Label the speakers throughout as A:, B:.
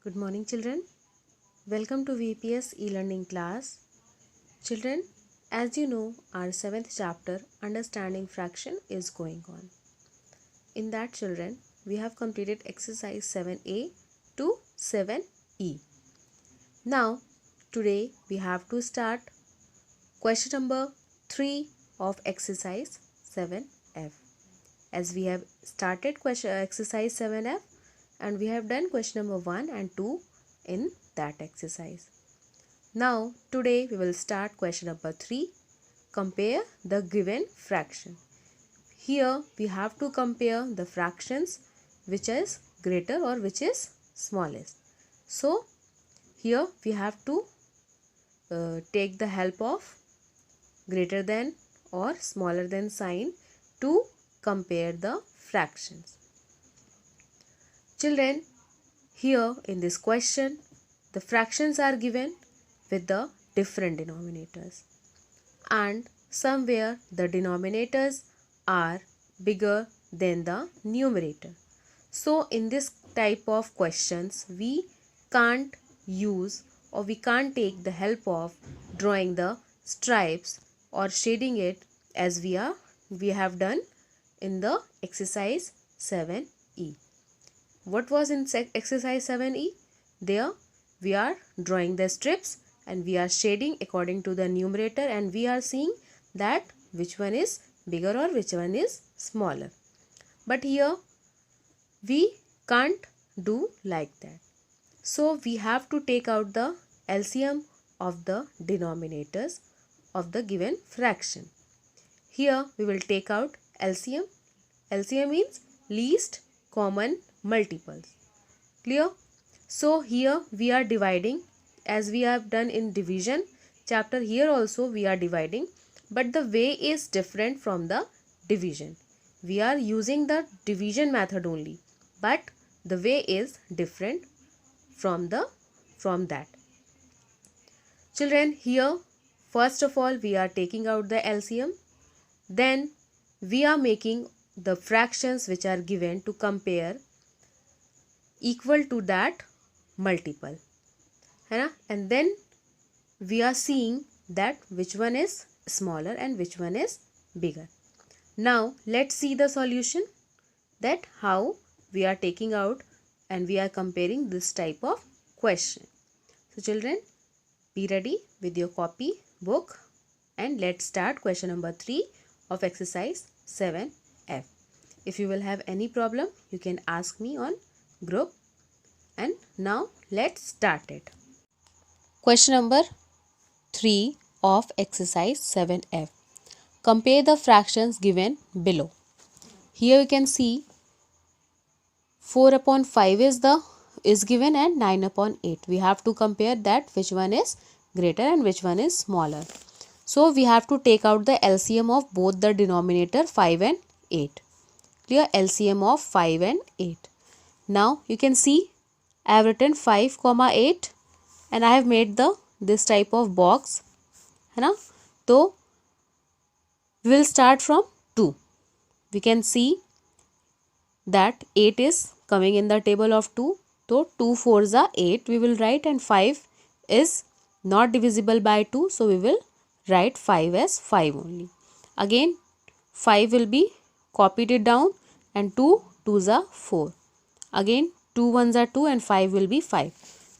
A: Good morning, children. Welcome to VPS e-learning class. Children, as you know, our 7th chapter, Understanding Fraction, is going on. In that, children, we have completed exercise 7a to 7e. Now, today we have to start question number 3 of exercise 7f. As we have started exercise 7f and we have done question number 1 and 2 in that exercise. Now today we will start question number 3. Compare the given fraction. Here we have to compare the fractions which is greater or which is smallest. So here we have to take the help of greater than or smaller than sign to compare the fractions. Children, here in this question, the fractions are given with the different denominators, and somewhere the denominators are bigger than the numerator. So in this type of questions, we can't use or we can't take the help of drawing the stripes or shading it as we have done in the exercise 7e. What was in exercise 7e? There we are drawing the strips and we are shading according to the numerator, and we are seeing that which one is bigger or which one is smaller. But here we can't do like that. So we have to take out the LCM of the denominators of the given fraction. Here we will take out LCM. LCM means least common multiples. Clear? So here we are dividing as we have done in division chapter. Here also we are dividing, but the way is different from the division. We are using the division method only, but the way is different from that. Children, here first of all we are taking out the LCM, then we are making the fractions which are given to compare equal to that multiple, and then we are seeing that which one is smaller and which one is bigger. Now let's see the solution, that how we are taking out and we are comparing this type of question. So children, be ready with your copy, book, and let's start question number 3 of exercise 7f. If you will have any problem, you can ask me on group. And now let's start it. Question number 3 of exercise 7f. Compare the fractions given below. Here you can see 4 upon 5 is given and 9 upon 8. We have to compare that which one is greater and which one is smaller. So we have to take out the LCM of both the denominator 5 and 8. Clear? LCM of 5 and 8. Now you can see I have written 5, 8 and I have made this type of box. So we will start from 2. We can see that 8 is coming in the table of 2. So 2 4s are 8 we will write, and 5 is not divisible by 2. So we will write 5 as 5 only. Again 5 will be copied it down, and 2 2s are 4. Again 2 1s are 2 and 5 will be 5.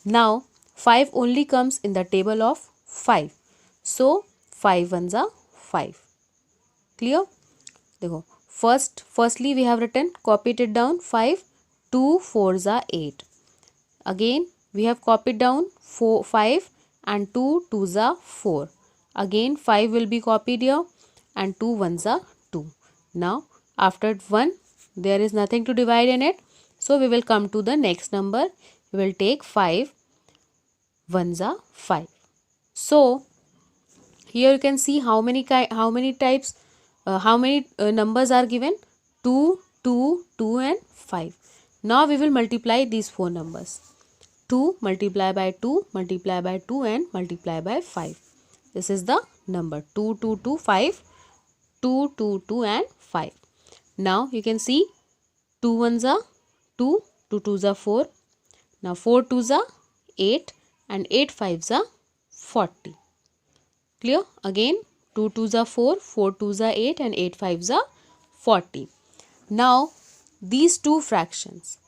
A: Now 5 only comes in the table of 5. So 5 1s are 5. Clear? Dekho. Firstly we have written, copied it down 5, 2 4s are 8. Again we have copied down 5 and 2 2s are 4. Again 5 will be copied here and 2 1s are 2. Now after 1 there is nothing to divide in it. So we will come to the next number. We will take 5 1s are 5. So here you can see how many numbers are given. 2, 2, 2 and 5. Now we will multiply these 4 numbers. 2 multiply by 2, multiply by 2 and multiply by 5. This is the number 2, 2, 2, 5, 2, 2, 2 and 5. Now you can see 2 1s are 2, 2 2s are 4, Now 4 2s are 8 and 8 5s are 40. Clear? Again 2 2s are 4, 4 2s are 8 and 8 5s are 40. Now these two fractions,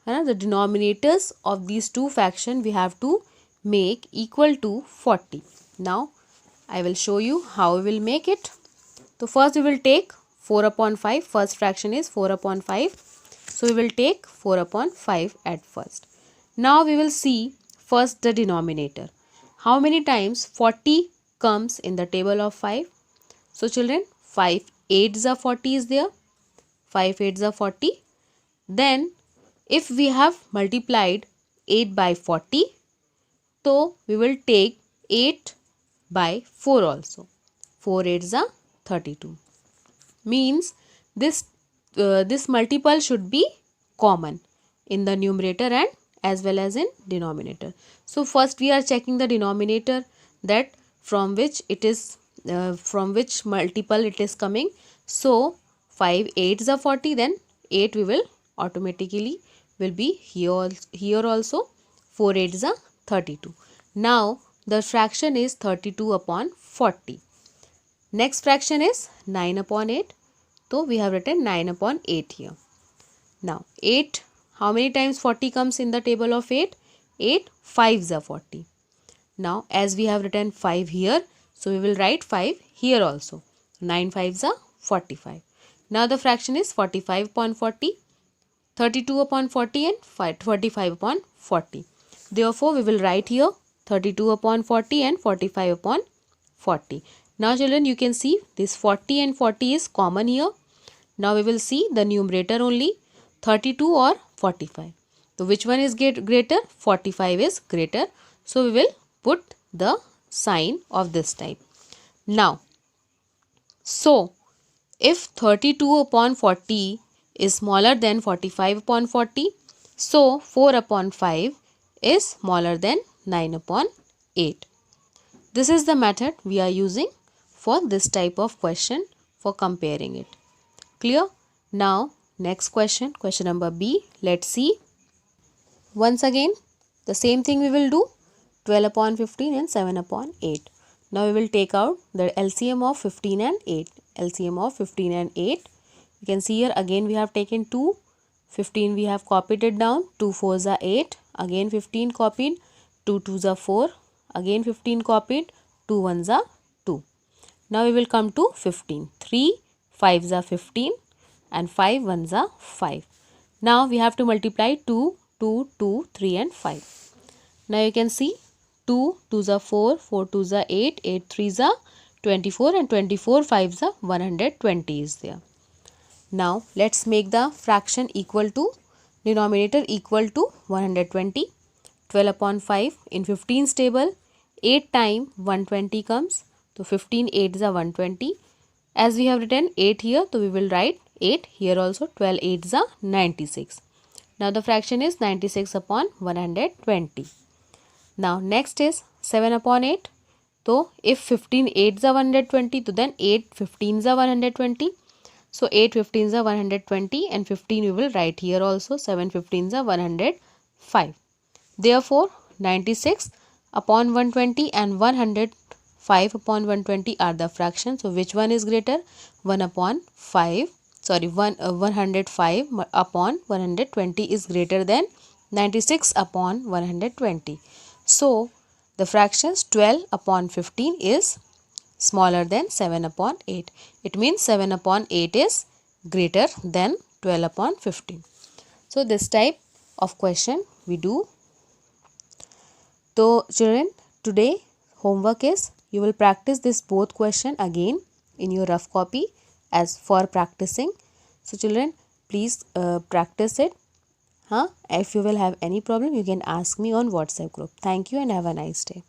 A: the denominators of these two fractions we have to make equal to 40. Now I will show you how we will make it. So first we will take 4 upon 5. First fraction is 4 upon 5. So we will take 4 upon 5 at first. Now we will see first the denominator. How many times 40 comes in the table of 5? So children, 5 8s are 40 is there. 5 8s are 40. Then if we have multiplied 8 by 40, so we will take 8 by 4 also. 4 8s are 32. Means this multiple should be common in the numerator and as well as in denominator. So first we are checking the denominator, that from which it is from which multiple it is coming. So 5 8s are 40, then 8 we will automatically will be here also. 4 8s are 32. Now the fraction is 32 upon 40. Next fraction is 9 upon 8. So we have written 9 upon 8 here. Now 8, how many times 40 comes in the table of 8? 8 5s are 40. Now as we have written 5 here, so we will write 5 here also. 9 5s are 45. Now the fraction is 45 upon 40, 32 upon 40 and 45 upon 40. Therefore we will write here 32 upon 40 and 45 upon 40. Now children, you can see this 40 and 40 is common here. Now we will see the numerator only, 32 or 45. So which one is greater? 45 is greater. So we will put the sign of this type. Now, so if 32 upon 40 is smaller than 45 upon 40, so 4 upon 5 is smaller than 9 upon 8. This is the method we are using for this type of question for comparing it. Clear? Now next question, question number B. Let's see. Once again the same thing we will do, 12 upon 15 and 7 upon 8. Now we will take out the LCM of 15 and 8. LCM of 15 and 8. You can see here again we have taken 2. 15 we have copied it down. 2 4s are 8. Again 15 copied. 2 2s are 4. Again 15 copied. 2 1s are 2. Now we will come to 15. 3 5s are 15 and 5 1s are 5. Now we have to multiply 2, 2, 2, 3 and 5. Now you can see 2 2s are 4, 4 2s are 8, 8 3s are 24 and 24 5s are 120 is there. Now let's make the fraction equal to, denominator equal to 120. 12 upon 5 in 15's table, 8 times 120 comes. So 15 8s are 120. As we have written 8 here, so we will write 8 here also. 12 8s are 96. Now the fraction is 96 upon 120. Now next is 7 upon 8. So if 15 8s are 120, so then 8 15s are 120. So 8 15s are 120 and 15 we will write here also. 7 15s are 105. Therefore 96 upon 120 and 105 upon 120 are the fractions. So which one is greater? 1 upon 5. Sorry, 105 upon 120 is greater than 96 upon 120. So the fractions 12 upon 15 is smaller than 7 upon 8. It means 7 upon 8 is greater than 12 upon 15. So this type of question we do. So children, today homework is you will practice this both question again in your rough copy as for practicing. So children, please practice it. If you will have any problem, you can ask me on WhatsApp group. Thank you and have a nice day.